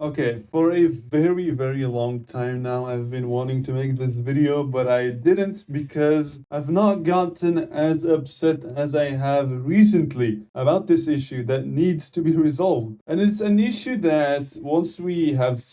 Okay, for a very, very long time now, I've been wanting to make this video, but I didn't because I've not gotten as upset as I have recently about this issue that needs to be resolved. And it's an issue that once we have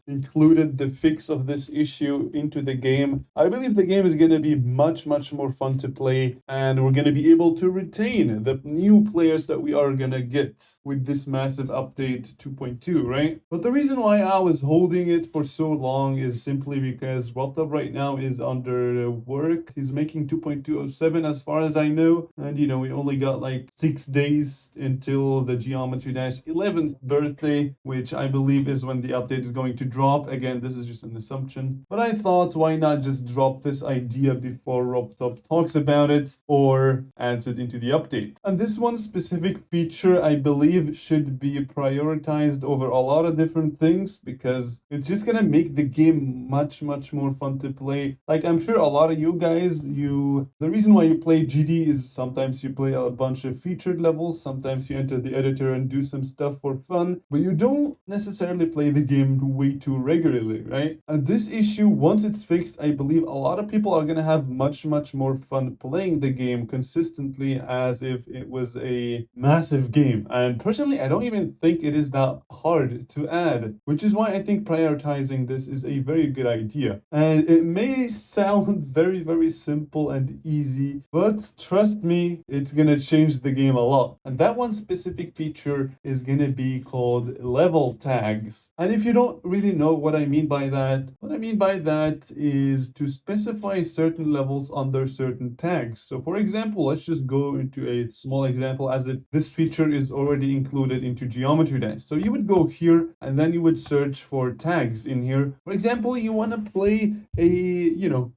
included the fix of this issue into the game, I believe the game is going to be much, much more fun to play, and we're going to be able to retain the new players that we are going to get with this massive update 2.2. Right? But the reason why I was holding it for so long is simply because Robtop right now is under work. He's making 2.207 as far as I know. And we only got like 6 days until the Geometry Dash 11th birthday, which I believe is when the update is going to drop. Again, this is just an assumption. But I thought, why not just drop this idea before Robtop talks about it or adds it into the update? And this one specific feature, I believe, should be prioritized over a lot of different things because it's just gonna make the game much, much more fun to play. Like, I'm sure a lot of you guys, the reason why you play GD is sometimes you play a bunch of featured levels, sometimes you enter the editor and do some stuff for fun, but you don't necessarily play the game way too regularly, right? And this issue, once it's fixed, I believe a lot of people are gonna have much, much more fun playing the game consistently as if it was a massive game. And personally, I don't even think it is that hard to add, which is why I think prioritizing this is a very good idea. And it may sound very, very simple and easy, but trust me, it's gonna change the game a lot. And that one specific feature is gonna be called level tags. And if you don't really know what I mean by that, what I mean by that is to specify certain levels under certain tags. So for example, let's just go into a small example as if this feature is already included into Geometry Dash. So you would go here and then you would search for tags in here. For example, you want to play a,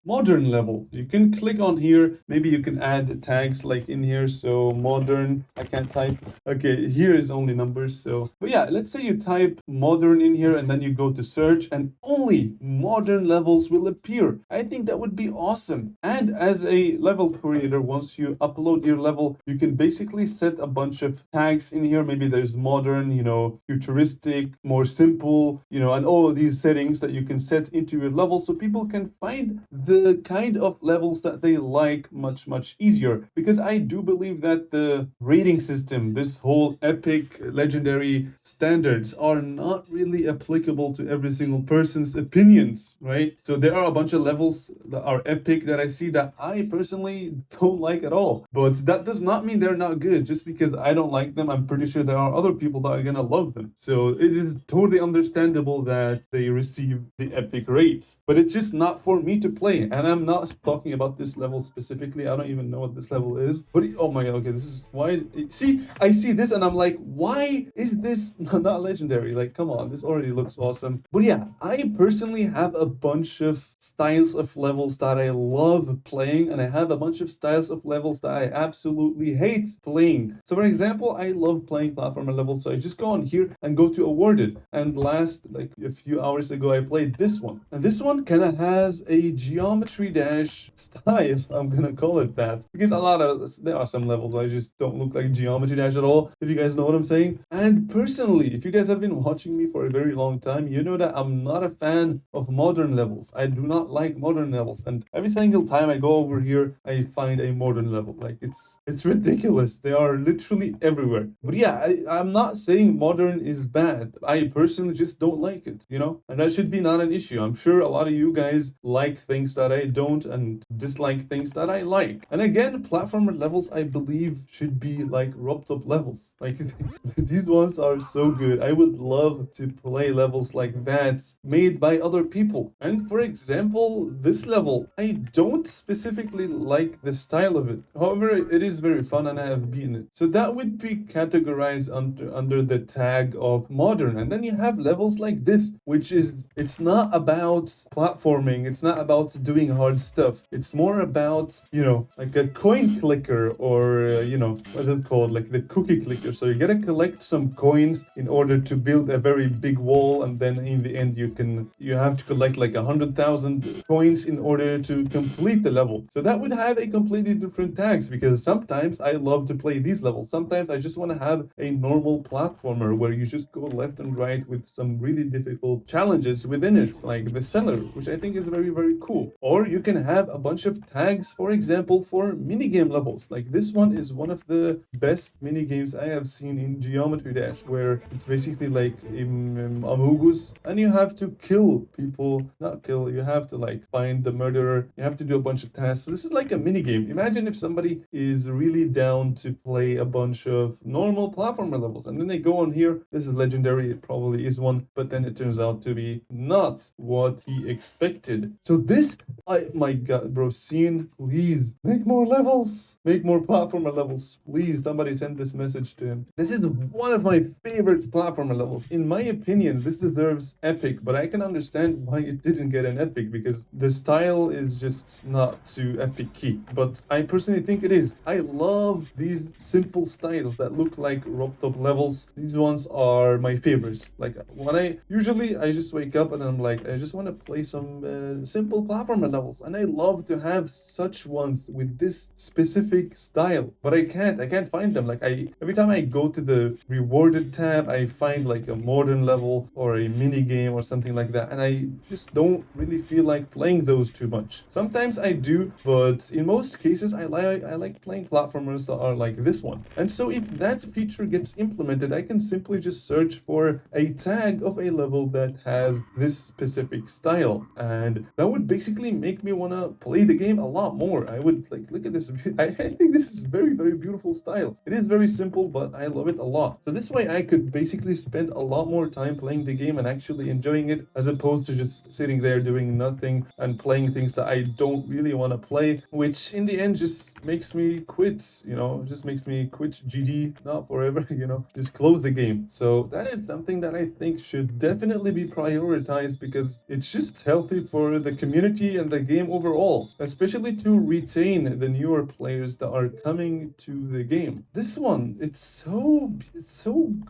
modern level. You can click on here. Maybe you can add tags like in here. So modern, I can't type. Okay, here is only numbers. So, but yeah, let's say you type modern in here and then you go to search and only modern levels will appear. I think that would be awesome. And as a level creator, once you upload your level, you can basically set a bunch of tags in here. Maybe there's modern, futuristic, more simple, and all of these settings that you can set into your level so people can find the kind of levels that they like much, much easier. Because I do believe that the rating system, this whole epic, legendary standards are not really applicable to every single person's opinions, right? So there are a bunch of levels that are epic that I see that I personally don't like at all. But that does not mean they're not good. Just because I don't like them, I'm pretty sure there are other people that are gonna love them. So it is totally understandable that they receive the epic rates. But it's just not for me to play. And I'm not talking about this level specifically. I don't even know what this level is. But oh my god, okay, this is why. See, I see this and I'm like, why is this not legendary? Like, come on, this already looks awesome. But yeah, I personally have a bunch of styles of levels that I love playing, and I have a bunch of styles of levels that I absolutely hate playing. So for example, I love playing platformer levels, so I just go on here and go to awarded. And like a few hours ago, I played this one. And this one kind of has a Geometry Dash style, I'm gonna call it that. Because there are some levels that I just don't look like Geometry Dash at all, if you guys know what I'm saying. And personally, if you guys have been watching me for a very long time, you know that I'm not a fan of modern levels. I do not like modern levels. And every single time I go over here, I find a modern level. Like, it's ridiculous. They are literally everywhere. But yeah, I'm not saying modern is bad. I personally just don't like it, And that should be not an issue. I'm sure a lot of you guys like things that I don't and dislike things that I like. And again, platformer levels, I believe, should be like Robtop levels. Like, these ones are so good. I would love to play levels like that made by other people. And for example, this level, I don't specifically like the style of it. However, it is very fun and I have beaten it. So that would be categorized under the tag of modern. And then you have levels like this, which is, it's not about platforming. It's not about doing hard stuff. It's more about, like a coin clicker or, what's it called? Like the cookie clicker. So you gotta collect some coins in order to build a very big wall. And then in the end, you have to collect like 100,000 coins in order to complete the level. So that would have a completely different tags, because sometimes I love to play these levels. Sometimes I just want to have a normal platformer where you just go left and right with some really difficult challenges within it, like the cellar, which I think is very, very cool. Or you can have a bunch of tags, for example, for minigame levels. Like this one is one of the best minigames I have seen in Geometry Dash, where it's basically like Amogus, and you have to kill people, not kill, you have to like find the murderer, you have to do a bunch of tasks. So this is like a minigame. Imagine if somebody is really down to play a bunch of normal platformer levels, and then they go on here, this is legendary, it probably is one, but then it turns out to be not what he expected. So this, my god, bro, Scene, please make more levels, make more platformer levels, please. Somebody send this message to him. This is one of my favorite platformer levels. In my opinion, this deserves epic, but I can understand why it didn't get an epic, because the style is just not too epic key. But I personally think it is. I love these simple styles that look like RobTop levels. These ones are my favorites. Like when I just wake up and I'm like, I just want to play some simple platformer levels, and I love to have such ones with this specific style, but I can't find them. Like every time I go to the rewarded tab, I find like a modern level or a mini game or something like that, and I just don't really feel like playing those too much. Sometimes I do, but in most cases I like playing platformers that are like this one. And so if that feature gets implemented, I can simply just search for a tag of a level that has this specific style, and that would basically make me want to play the game a lot more. I would like, look at this. I think this is very, very beautiful style. It is very simple, but I love it a lot. So this way I could basically spend a lot more time playing the game and actually enjoying it, as opposed to just sitting there doing nothing and playing things that I don't really want to play, which in the end just makes me quit, just makes me quit GD, not forever, just close the game. So that is something that I think should definitely be prioritized, because it's just healthy for the community and the game overall, especially to retain the newer players that are coming to the game. This one, it's so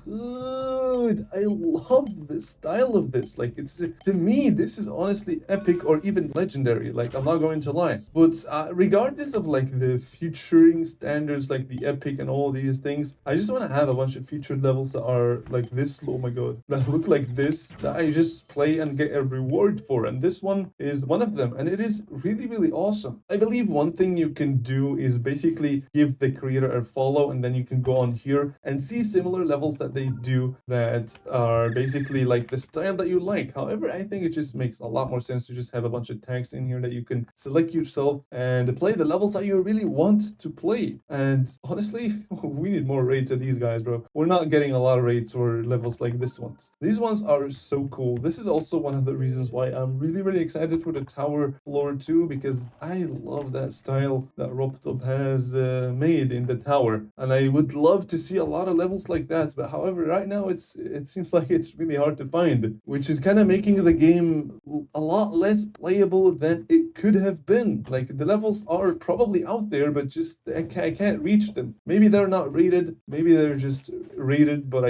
good. I love the style of this. Like, it's, to me, this is honestly epic or even legendary. Like, I'm not going to lie. But regardless of like the featuring standards, like the epic and all these things, I just want to have a bunch of featured levels that are like this. Oh my god, that look like this, that I just play and get a reward for. And this one is one of them, and it is really, really awesome. I believe one thing you can do is basically give the creator a follow, and then you can go on here and see similar levels that they do that are basically like the style that you like. However, I think it just makes a lot more sense to just have a bunch of tags in here that you can select yourself and play the levels that you really want to play. And honestly, we need more rates of these guys, bro. We're not getting a lot of rates or levels like this ones. These ones are so cool. This is also one of the reasons why I'm really, really excited for the Tower Floor 2, because I love that style that RobTop has made in the tower, and I would love to see a lot of levels like that. But however, right now it seems like it's really hard to find, which is kind of making the game a lot less playable than it could have been. Like, the levels are probably out there, but just I can't reach them. Maybe they're not rated, maybe they're just rated, but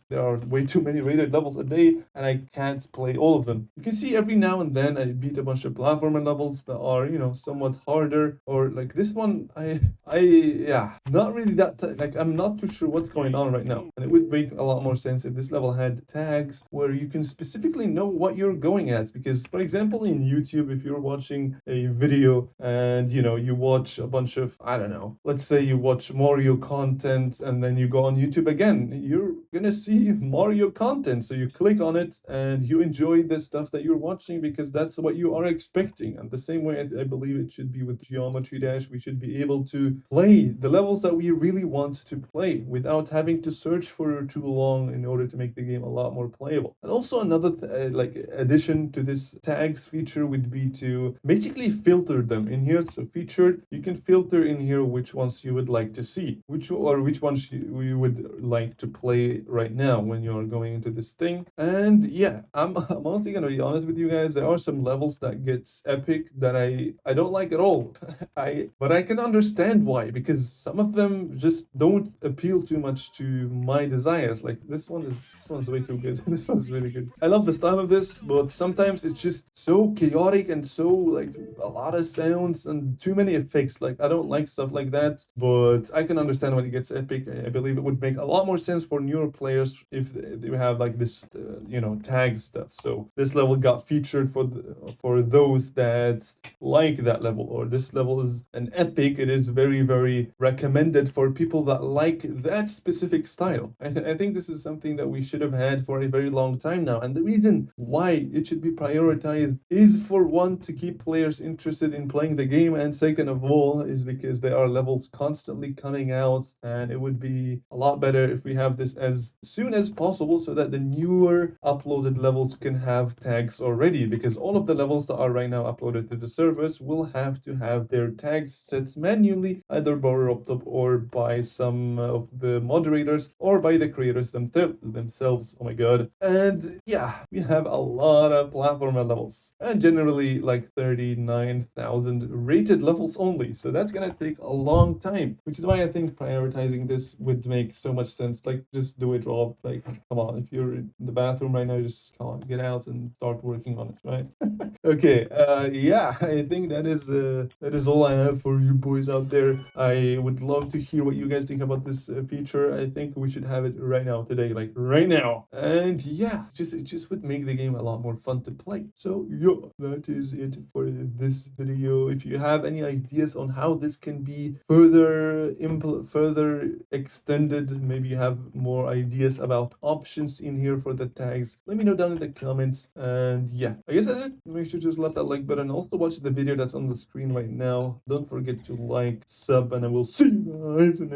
there are way too many rated levels a day, and I can't play all of them. You can see every now and then I beat a bunch of platformer levels that are, somewhat harder, or like this one, yeah, not really that, like, I'm not too sure what's going on right now. And it would make a lot more sense if this level had tags where you can specifically know what you're going at. Because, for example, in YouTube, if you're watching a video and, you watch a bunch of, I don't know, let's say you watch Mario content and then you go on YouTube again, you're gonna see Mario content. So you click on it and you enjoy the stuff that you're watching because that's what you are expecting. And the same way I believe it should be with Geometry Dash. We should be able to play the levels that we really want to play without having to search for too long in order to make the game a lot more playable. And also another addition to this tags feature would be to basically filter them in here. So featured, you can filter in here which ones you would like to see, which ones you would like to play right now when you're going into this thing. And yeah, I'm honestly gonna be honest with you guys, there are some levels that gets epic that I don't like at all. But I can understand why, because some of them just don't appeal too much to my desires. Like this one's way too good. This one's really good. I love the style of this, but sometimes it's just so chaotic and so like a lot of sounds and too many effects. Like, I don't like stuff like that, but I can understand when it gets epic. I believe it would make a lot more sense for newer players if they have like this, tag stuff. So this level got featured for those that like that level, or this level is an epic. It is very, very recommended for people that like that specific style. I think this is something that we should have had for a very long time now. And the reason why it should be prioritized is, for one, to keep players interested in playing the game, and second of all, is because there are levels constantly coming out, and it would be a lot better if we have this as soon as possible so that the newer uploaded levels can have tags already, because all of the levels that are right now uploaded to the servers will have to have their tags set manually, either by Robtop or by some of the moderators or by the creators themselves. Oh my god. And yeah, we have a lot of platformer levels, and generally like 39,000 rated levels only, so that's gonna take a long time, which is why I think prioritizing this would make so much sense. Like, just do it, Rob. Like, come on, if you're in the bathroom right now, just come on, get out and start working on it, right? Okay, yeah, I think that is all I have for you boys out there. I would love to hear what you guys think about this feature. I think we should have it right now, today, like right now. And yeah, it just would make the game a lot more fun to play. So yeah, that is it for this video. If you have any ideas on how this can be further extended, maybe you have more ideas about options in here for the tags, let me know down in the comments. And yeah, I guess that's it. Make sure to just let that like button. Also watch the video that's on the screen right now. Don't forget to like, sub, and I will see you guys in